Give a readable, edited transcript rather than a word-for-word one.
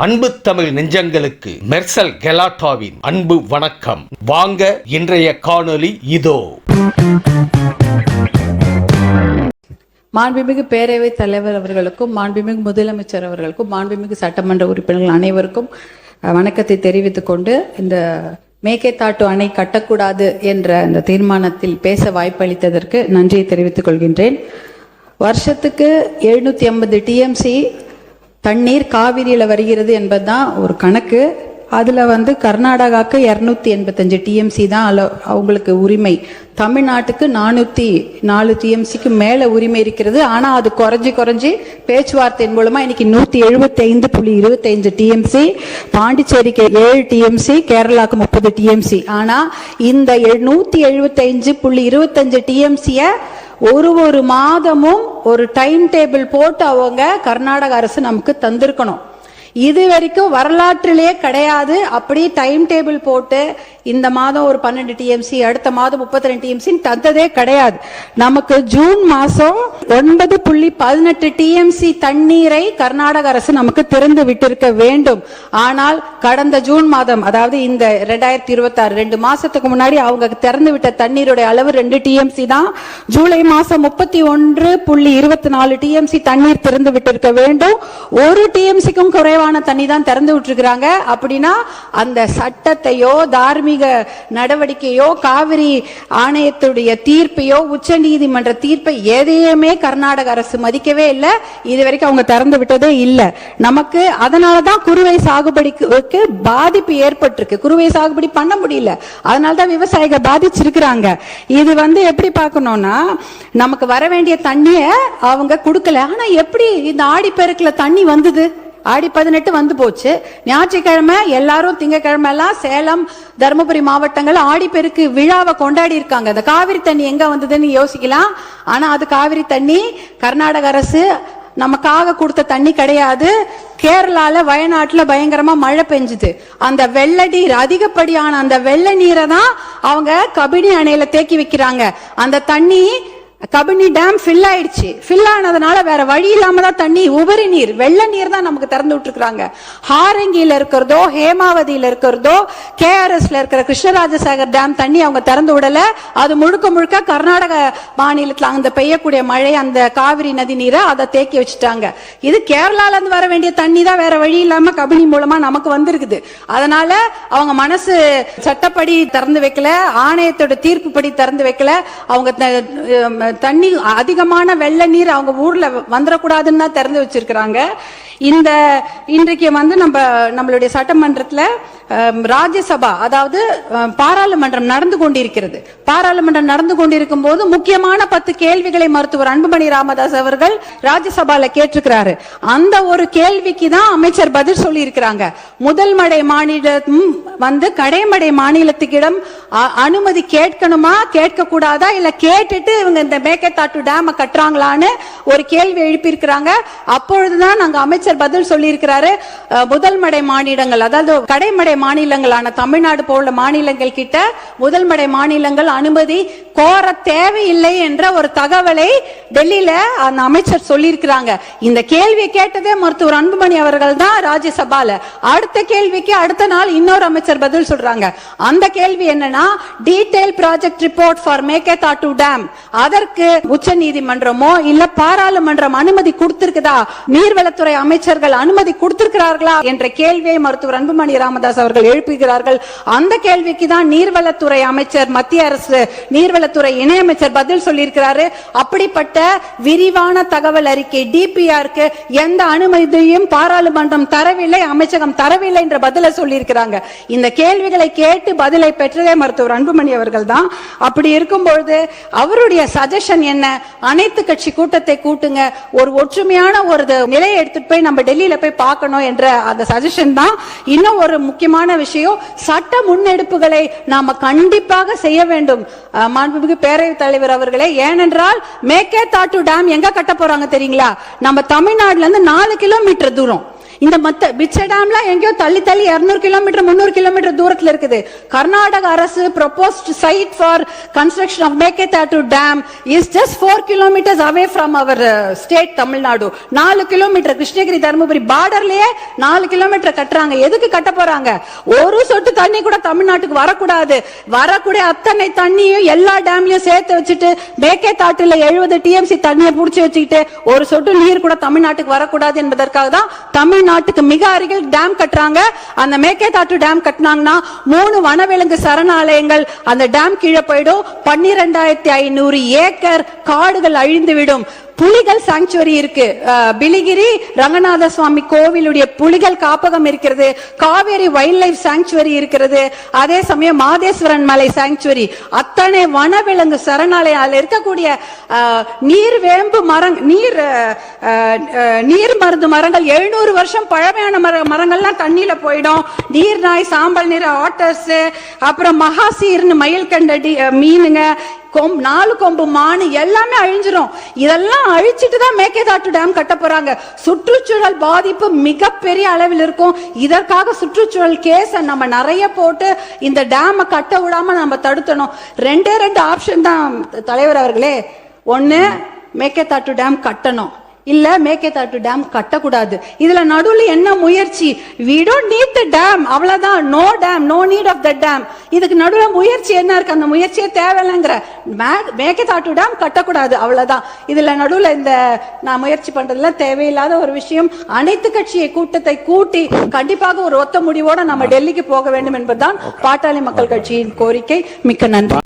அன்பு தமிழ் நெஞ்சங்களுக்கு மெர்சல் கெலாட்டாவின் அன்பு வணக்கம். வாங்க இன்றைய காணொளி இதோ. மாண்புமிகு பேரவைத் தலைவர் அவர்களுக்கும், மாண்புமிகு முதலமைச்சர் அவர்களுக்கும், மாண்புமிகு சட்டமன்ற உறுப்பினர்கள் அனைவருக்கும் வணக்கத்தை தெரிவித்துக் கொண்டு, இந்த மேகேதாட்டு அணை கட்டக்கூடாது என்ற இந்த தீர்மானத்தில் பேச வாய்ப்பளித்ததற்கு நன்றியை தெரிவித்துக் கொள்கின்றேன். வருஷத்துக்கு 750 டிஎம்சி தண்ணீர் காவிரியில் வருகிறது என்பதுதான் ஒரு கணக்கு. அதில் கர்நாடகாவுக்கு 285 டிஎம்சி தான் அவங்களுக்கு உரிமை. தமிழ்நாட்டுக்கு 404 டிஎம்சிக்கு மேலே உரிமை இருக்கிறது. ஆனால் அது குறைஞ்சி பேச்சுவார்த்தையின் மூலமாக இன்னைக்கு 175.25 டிஎம்சி, பாண்டிச்சேரிக்கு 7 டிஎம்சி, கேரளாவுக்கு 30 டிஎம்சி. ஆனால் இந்த 175.25 டிஎம்சியை ஒரு மாதமும் ஒரு டைம் டேபிள் போட்டு அவங்க கர்நாடக அரசு நமக்கு தந்திருக்கணும். இது வரைக்கும் வரலாற்றிலேயே கிடையாது. அப்படி டைம் டேபிள் போட்டு இந்த மாதம் ஒரு 12 டிஎம்சி, அடுத்த மாதம் 32 டிஎம்சி தந்ததே கிடையாது. நமக்கு ஜூன் மாசம் 9.18 டிஎம்சி தண்ணீரை கர்நாடக அரசு நமக்கு திறந்து விட்டிருக்க வேண்டும். ஆனால் கடந்த ஜூன் மாதம், அதாவது இந்த 2026 2 மாசத்துக்கு முன்னாடி அவங்க திறந்து விட்ட தண்ணீருடைய அளவு 2 டிஎம்சி தான். ஜூலை மாசம் 31.24 டிஎம்சி தண்ணீர் திறந்து விட்டிருக்க வேண்டும். 1 டிஎம்சிக்கும் குறைவான தண்ணி தான் திறந்து விட்டுருக்காங்க. அப்படின்னா அந்த சட்டத்தையோ தார்மீக நடவடிக்கையோ காவிரி ஆணையத்துடைய தீர்ப்பையோ உச்ச நீதிமன்ற தீர்ப்பை எதையுமே கர்நாடக அரசு மதிக்கவே இல்லை. இதுவரைக்கும் அவங்க திறந்து விட்டதே இல்லை. நமக்கு அதனாலதான் குறுவை சாகுபடிக்கு பாதிப்பு ஏற்பட்டிருக்கு. குறுவை சாகுபடி பண்ண முடியல, அதனாலதான் விவசாயிகள் பாதிச்சிருக்கிறாங்க. இது எப்படி பார்க்கணும்னா, நமக்கு வர வேண்டிய தண்ணிய அவங்க கொடுக்கல. ஆனா எப்படி இந்த ஆடிப்பெருக்குல தண்ணி வந்தது? ஆடி 18 வந்து போச்சு. ஞாயிற்றுக்கிழமை எல்லாரும், திங்கக்கிழமை எல்லாம் சேலம், தருமபுரி மாவட்டங்கள் ஆடிப்பெருக்கு விழாவை கொண்டாடி இருக்காங்க. இந்த காவிரி தண்ணி எங்க வந்ததுன்னு யோசிக்கலாம். ஆனா அது காவிரி தண்ணி கர்நாடக அரசு நமக்காக கொடுத்த தண்ணி கிடையாது. கேரளால வயநாட்டுல பயங்கரமா மழை பெஞ்சுது. அந்த வெள்ள நீர், அதிகப்படியான அந்த வெள்ள நீரை தான் அவங்க கபினி அணையில தேக்கி வைக்கிறாங்க. அந்த தண்ணி கபினி டேம் ஃபில் ஆயிடுச்சு. ஃபில் ஆனதுனால வேற வழி இல்லாம தான் தண்ணி, உபரி நீர், வெள்ள நீர் தான் நமக்கு திறந்து விட்டுருக்காங்க. ஹாரங்கியில இருக்கிறதோ, ஹேமாவதியில இருக்கிறதோ, கேஆர்எஸ்ல இருக்கிற கிருஷ்ணராஜசாகர் டேம் தண்ணி அவங்க திறந்து விடல. அது முழுக்க கர்நாடக மாநிலத்தில் அந்த பெய்யக்கூடிய மழை, அந்த காவிரி நதி நீரை அதை தேக்கி வச்சுட்டாங்க. இது கேரளால இருந்து வர வேண்டிய தண்ணி தான் வேற வழி இல்லாம கபினி மூலமா நமக்கு வந்திருக்குது. அதனால அவங்க மனசு சட்டப்படி திறந்து வைக்கல, ஆணையத்தோட தீர்ப்பு படி திறந்து வைக்கல. அவங்க தண்ணி அதிகமான வெள்ள நீர் அவங்க ஊர்ல வந்துடக்கூடாதுன்னு தான் திறந்து வச்சிருக்கிறாங்க. இன்றைக்கு நம்மளுடைய சட்டமன்றத்துல ராஜ்யசபா, அதாவது பாராளுமன்றம் நடந்து கொண்டிருக்கிறது. பாராளுமன்றம் நடந்து கொண்டிருக்கும் போது முக்கியமான 10 கேள்விகளை மருத்துவர் அன்புமணி ராமதாஸ் அவர்கள் ராஜ்யசபால கேட்டிருக்கிறாரு. அந்த ஒரு கேள்விக்கு தான் அமைச்சர் பதில் சொல்லி இருக்கிறாங்க. முதல் மடை மாநிலம் கடைமடை மாநிலத்துக்கிடம் அனுமதி கேட்கணுமா, கேட்க கூடாதா, இல்ல கேட்டுட்டு இவங்க இந்த மேகேதாட்டு டேம் கட்டுறாங்களான்னு ஒரு கேள்வி எழுப்பி இருக்கிறாங்க. அப்பொழுதுதான் நாங்க அமைச்சர் பதில் சொல்லி இருக்கிறாரு. முதல் மடை மாநிலங்கள், அதாவது கடைமடை மாநிலங்களான தமிழ்நாடு போல மாநிலங்கள் கிட்ட முதல் மடை மாநிலங்கள் அனுமதி கோர தேவையில்லை என்ற ஒரு தகவலை டெல்லியில அந்த அமைச்சர் சொல்லி இருக்கிறாங்க. இந்த கேள்வியை கேட்டதே மருத்துவர் அன்புமணி அவர்கள் தான் ராஜ்யசபால. அடுத்த கேள்விக்கு அடுத்த நாள் இன்னொரு அமைச்சர் பதில் சொல்றாங்க. அந்த கேள்வி என்னன்னா, detail project report for Mekedatu dam, அதற்கு உச்ச நீதிமன்றமோ இல்ல பாராளுமன்றம் அனுமதி கொடுத்திருக்குதா, நீர்வளத்துறை அமைச்சர்கள் அனுமதி கொடுத்திருக்கிறார்களா என்ற கேள்வியை மருத்துவர் அன்புமணி ராமதாஸ் அவர்கள் எழுப்புகிறார்கள். அந்த கேள்விக்கு தான் நீர்வளத்துறை அமைச்சர், மத்திய அரசு நீர்வளத்துறை இணையமைச்சர் பதில் சொல்லியிருக்கிறாரு. அப்படிப்பட்ட விரிவான தகவல் அறிக்கை டிபிஆருக்கு எந்த அனுமதியும் பாராளுமன்றம் தரவில்லை, அமைச்சகம் தரவில்லை என்ற பதிலை சொல்லியிருக்கிறாங்க. இந்த கேள்விகளை கேட்டு பதிலை பெற்றதே மருத்துவர் அன்புமணி அவர்கள் தான். அப்படி இருக்கும்பொழுது அவருடைய சஜஷன் என்ன, அனைத்து கட்சி கூட்டத்தை கூட்டுங்க, ஒரு ஒற்றுமையான ஒரு நிலையை எடுத்துட்டு போய் நம்ம டெல்லியில போய் பார்க்கணும் என்ற அந்த சஜஷன் தான். இன்னும் ஒரு முக்கியமான விஷயம், சட்ட முன்னெடுப்புகளை நாம கண்டிப்பாக செய்ய வேண்டும் மாண்புமிகு பேரவைத் தலைவர் அவர்களே. ஏனென்றால் மேகேதாட்டு டேம் எங்க கட்ட போறாங்க தெரியுங்களா? நம்ம தமிழ்நாடுல இருந்து 4 கிலோமீட்டர் தூரம். இந்த பிச்ச டேம்லாம் எங்கேயோ தள்ளி 200 கிலோமீட்டர் 300 கிலோமீட்டர் தூரத்துல இருக்குது. கர்நாடக அரசு proposed site for construction of Meketatu Dam is just 4 kilometers away from our state Tamil Nadu. 4 kilometre Krishnagiri Dharmapuri பார்டர்லயே 4 கிலோமீட்டர் கட்டுறாங்க. எதுக்கு கட்ட போறாங்க? ஒரு சொட்டு தண்ணி கூட தமிழ்நாட்டுக்கு வரக்கூடாது. வரக்கூடிய அத்தனை தண்ணியும் எல்லா டேம்லயும் சேர்த்து வச்சுட்டு மேகேதாட்டுல 70 TMC தண்ணியை புடிச்சு வச்சுக்கிட்டு ஒரு சொட்டு நீர் கூட தமிழ்நாட்டுக்கு வரக்கூடாது என்பதற்காக தான் தமிழ்நாட்டுக்கு மிக அருகில் டேம் கட்டுறாங்க. அந்த மேகேதாட்டு டேம் கட்டினாங்கன்னா 3 வனவிலங்கு சரணாலயங்கள் அந்த டேம் கீழே போயிடும். 12,500 ஏக்கர் காடுகள் அழிந்துவிடும். புலிகள் சாங்சுவரி இருக்கு. பிலிகிரி ரங்கநாத சுவாமி கோவிலுடைய புலிகள் காப்பகம் இருக்கிறது. காவேரி வைல்ட் லைஃப் சாங்சுவரி இருக்கிறது. அதே சமயம் மாதேஸ்வரன் மலை சாங்சுவரி, அத்தனை வனவிலங்கு சரணாலயம் இருக்கக்கூடிய நீர் வேம்பு நீர் மருந்து மரங்கள் 700 வருஷம் பழமையான மரங்கள்லாம் தண்ணியில போயிடும். நீர் நாய், சாம்பல் நிற ஆட்டர்ஸ், அப்புறம் மகாசீர்னு மயில் கண்ட மீனுங்க, 4 கொம்பு மானு எல்லாமே அழிஞ்சிரும். இதெல்லாம் அழிச்சிட்டு தான் மேகேதாட்டு டேம் கட்ட போறாங்க. சுற்றுச்சூழல் பாதிப்பு மிகப்பெரிய அளவில் இருக்கும். இதற்காக சுற்றுச்சூழல் கேஸ் நம்ம நிறைய போட்டு இந்த டேம் கட்ட விடாம நம்ம தடுத்தணும். 2 ஆப்ஷன் தான் தலைவர் அவர்களே. ஒன்னு மேகேதாட்டு டேம் கட்டணும், இல்ல மேகேதாட்டு டேம் கட்டக்கூடாது. இதுல நடுவுல என்ன முயற்சி? we don't need the dam, அவ்வளவுதான். no dam, no need of the dam. இதுக்கு நடுவுல முயற்சி என்ன இருக்கு? அந்த முயற்சியே தேவையில்லைங்கிற. மேகேதாட்டு டேம் கட்டக்கூடாது, அவ்வளவுதான். இதுல நடுவுல இந்த நான் முயற்சி பண்றதுல தேவையில்லாத ஒரு விஷயம். அனைத்து கட்சியை கூட்டத்தை கூட்டி கண்டிப்பாக ஒரு ஒத்த முடிவோட நம்ம டெல்லிக்கு போக வேண்டும் என்பதுதான் பாட்டாளி மக்கள் கட்சியின் கோரிக்கை. மிக்க நன்றி.